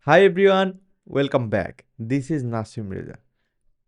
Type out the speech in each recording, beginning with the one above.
Hi everyone, welcome back. This is Nasim Reza,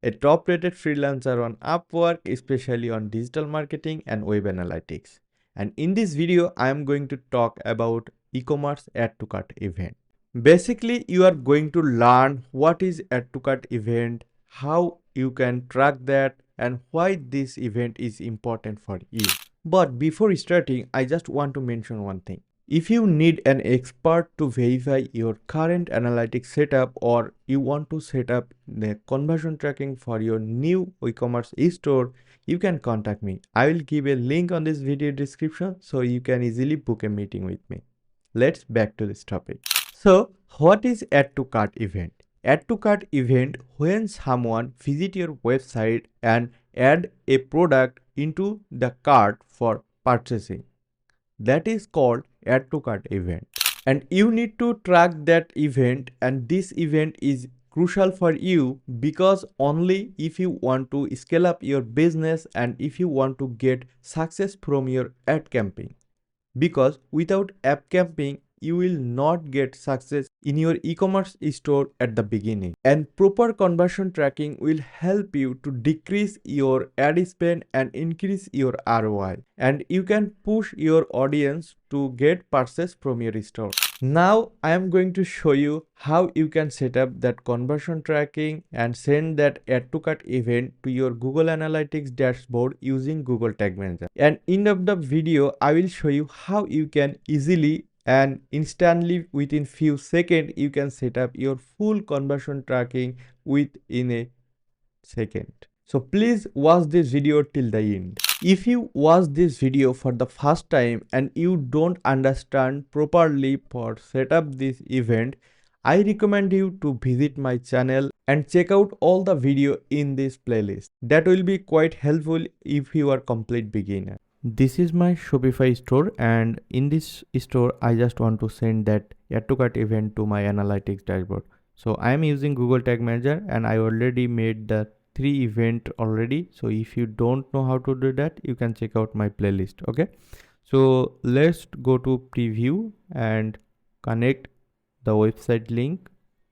a top rated freelancer on Upwork, especially on digital marketing and web analytics. And in this video, I am going to talk about e-commerce add to cart event. Basically, you are going to learn what is add to cart event, how you can track that, and why this event is important for you. But before starting, I just want to mention one thing. If you need an expert to verify your current analytics setup or you want to set up the conversion tracking for your new e-commerce store, you can contact me. I will give a link on this video description so you can easily book a meeting with me. Let's back to this topic. So, what is add to cart event? Add to cart event when someone visit your website and add a product into the cart for purchasing. That is called add to cart event. And you need to track that event, and this event is crucial for you because only if you want to scale up your business and if you want to get success from your ad campaign, because without app camping you will not get success in your e-commerce store at the beginning. And proper conversion tracking will help you to decrease your ad spend and increase your ROI, and you can push your audience to get purchase from your store. Now I am going to show you how you can set up that conversion tracking and send that add to cart event to your Google Analytics dashboard using Google Tag Manager. And in of the video, I will show you how you can easily and instantly within few seconds you can set up your full conversion tracking within a second. So please watch this video till the end. If you watch this video for the first time and you don't understand properly for set up this event, I recommend you to visit my channel and check out all the video in this playlist. That will be quite helpful if you are complete beginner. This is my Shopify store, and in this store I just want to send that add to cart event to my analytics dashboard. So I am using Google Tag Manager and I already made the 3 event already. So if you don't know how to do that, you can check out my playlist. Okay, so let's go to preview and connect the website link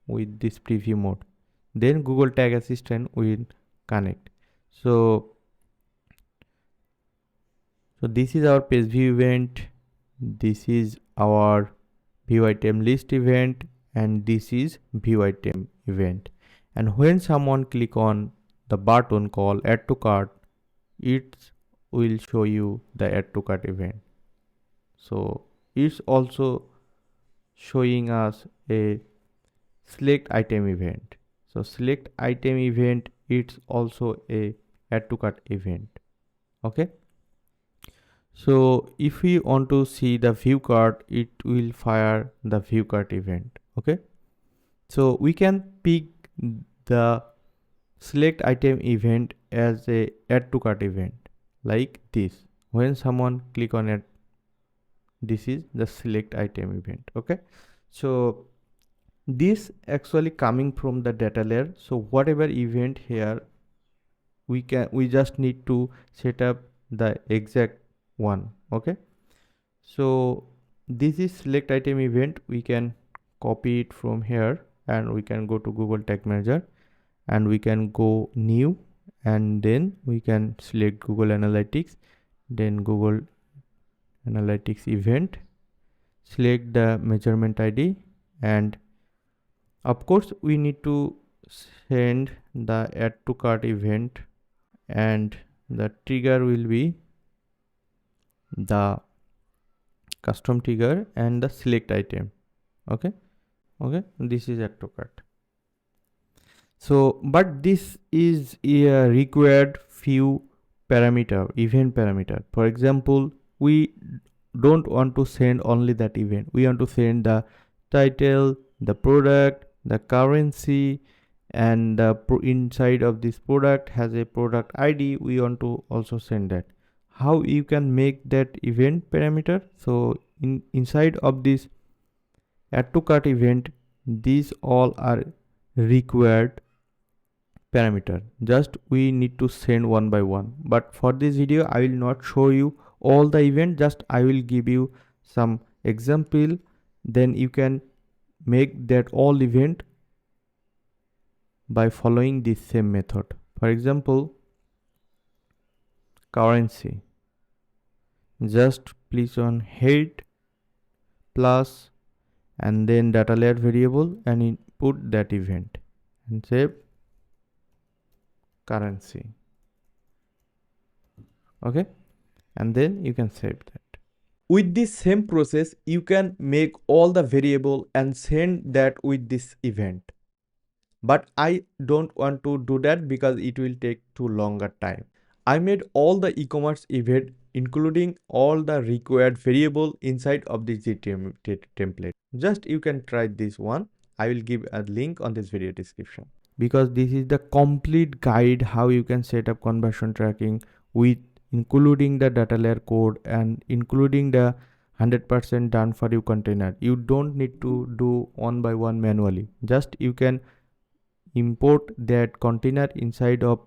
with this preview mode. Then Google Tag Assistant will connect. So this is our page view event, this is our view item list event, and this is view item event. And when someone click on the button called add to cart, it will show you the add to cart event. So it's also showing us a select item event. So select item event, it's also a add to cart event. Okay, so if we want to see the view cart, it will fire the view cart event. Okay, so we can pick the select item event as a add to cart event like this. When someone click on it, this is the select item event. Okay, so this actually coming from the data layer. So whatever event here, we just need to set up the exact one. Okay, so this is select item event. We can copy it from here and we can go to Google Tag Manager and we can go new, and then we can select Google Analytics, then Google Analytics event, select the measurement ID, and of course we need to send the add to cart event, and the trigger will be the custom trigger and the select item. Okay, this is add to cart. So but this is a required few parameter, event parameter. For example, we don't want to send only that event, we want to send the title, the product, the currency, and the inside of this product has a product ID. We want to also send that. How you can make that event parameter? So inside of this add to cart event, these all are required parameter, just we need to send one by one. But for this video I will not show you all the event, just I will give you some example, then you can make that all event by following this same method. For example, currency. Just please on head plus and then data layer variable and input that event and save currency. Okay, and then you can save that. With this same process, you can make all the variable and send that with this event. But I don't want to do that because it will take too longer time. I made all the e-commerce event including all the required variable inside of the GTM template. Just you can try this one. I will give a link on this video description. Because this is the complete guide how you can set up conversion tracking with including the data layer code and including the 100% done for you container. You don't need to do one by one manually. Just you can import that container inside of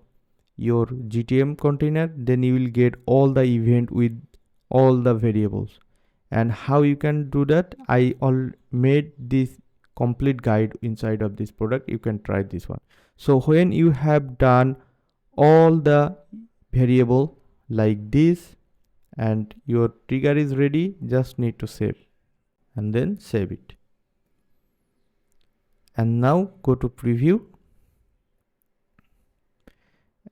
your GTM container, then you will get all the event with all the variables. And how you can do that, I all made this complete guide inside of this product. You can try this one. So when you have done all the variable like this and your trigger is ready, just need to save and then save it. And now go to preview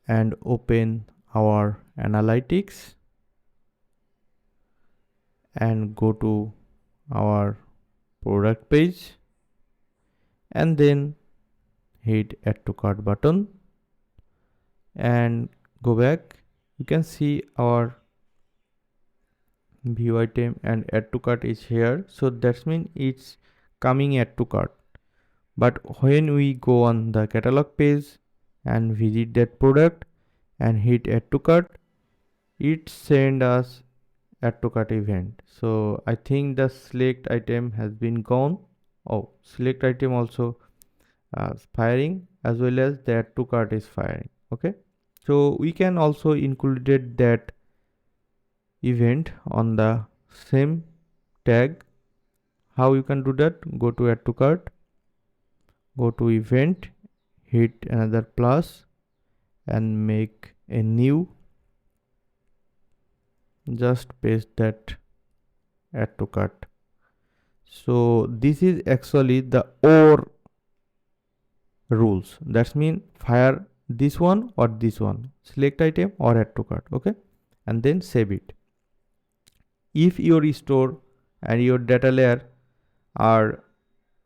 and open our analytics and go to our product page and then hit add to cart button and go back. You can see our view item and add to cart is here, so that means it's coming add to cart. But when we go on the catalog page and visit that product and hit add to cart, it send us add to cart event. So I think the select item has been gone. Oh, select item also firing as well as the add to cart is firing. Okay, so we can also included that event on the same tag. How you can do that? Go to add to cart, go to event, hit another plus and make a new, just paste that add to cart. So this is actually the OR rules. That means fire this one or this one, select item or add to cart. Okay, and then save it. If your store and your data layer are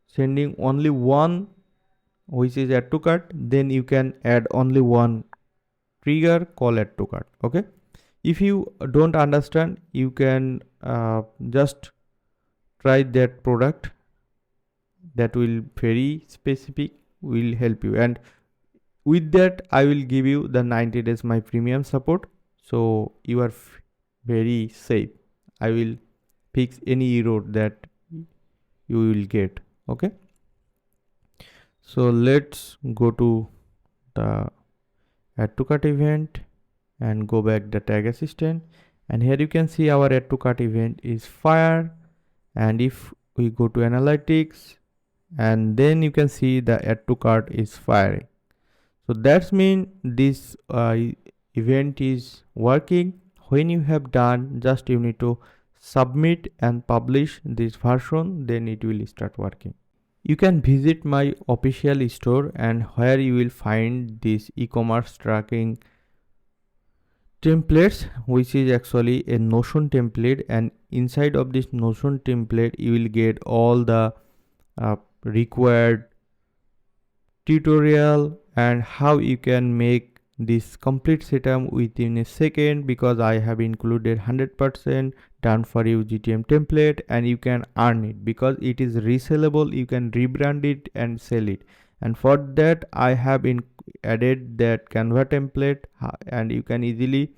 sending only one which is add to cart, then you can add only one trigger call add to cart. Okay, if you don't understand, you can just try that product, that will very specific, will help you. And with that I will give you the 90 days my premium support, so you are very safe. I will fix any error that you will get. Okay, so let's go to the add to cart event and go back the tag assistant, and here you can see our add to cart event is fire. And if we go to analytics, and then you can see the add to cart is firing. So that's mean this event is working. When you have done, just you need to submit and publish this version, then it will start working. You can visit my official store and where you will find this e-commerce tracking templates, which is actually a Notion template, and inside of this Notion template you will get all the required tutorial and how you can make this complete setup within a second, because I have included 100% done for you GTM template, and you can earn it because it is resellable. You can rebrand it and sell it, and for that I have added that Canva template, and you can easily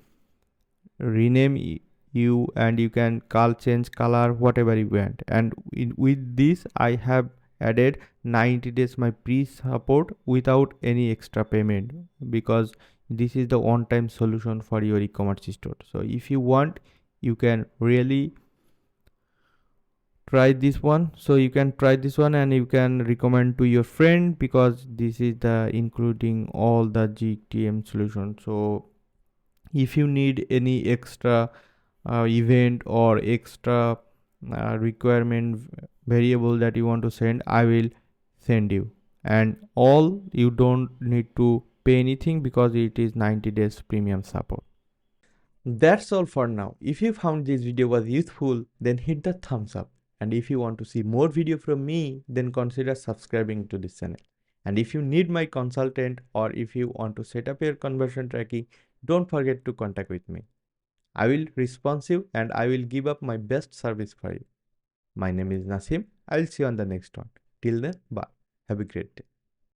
rename you and you can change color whatever you want. And with this I have added 90 days my pre-support without any extra payment, because this is the one-time solution for your e-commerce store. So if you want, you can really try this one. So you can try this one and you can recommend to your friend, because this is the including all the GTM solution. So if you need any extra event or extra requirement variable that you want to send, I will send you. And all, you don't need to pay anything because it is 90 days premium support. That's all for now. If you found this video was useful, then hit the thumbs up. And if you want to see more video from me, then consider subscribing to this channel. And if you need my consultant, or if you want to set up your conversion tracking, don't forget to contact with me. I will responsive and I will give up my best service for you. My name is Nasim. I will see you on the next one. Till then, bye. Have a great day.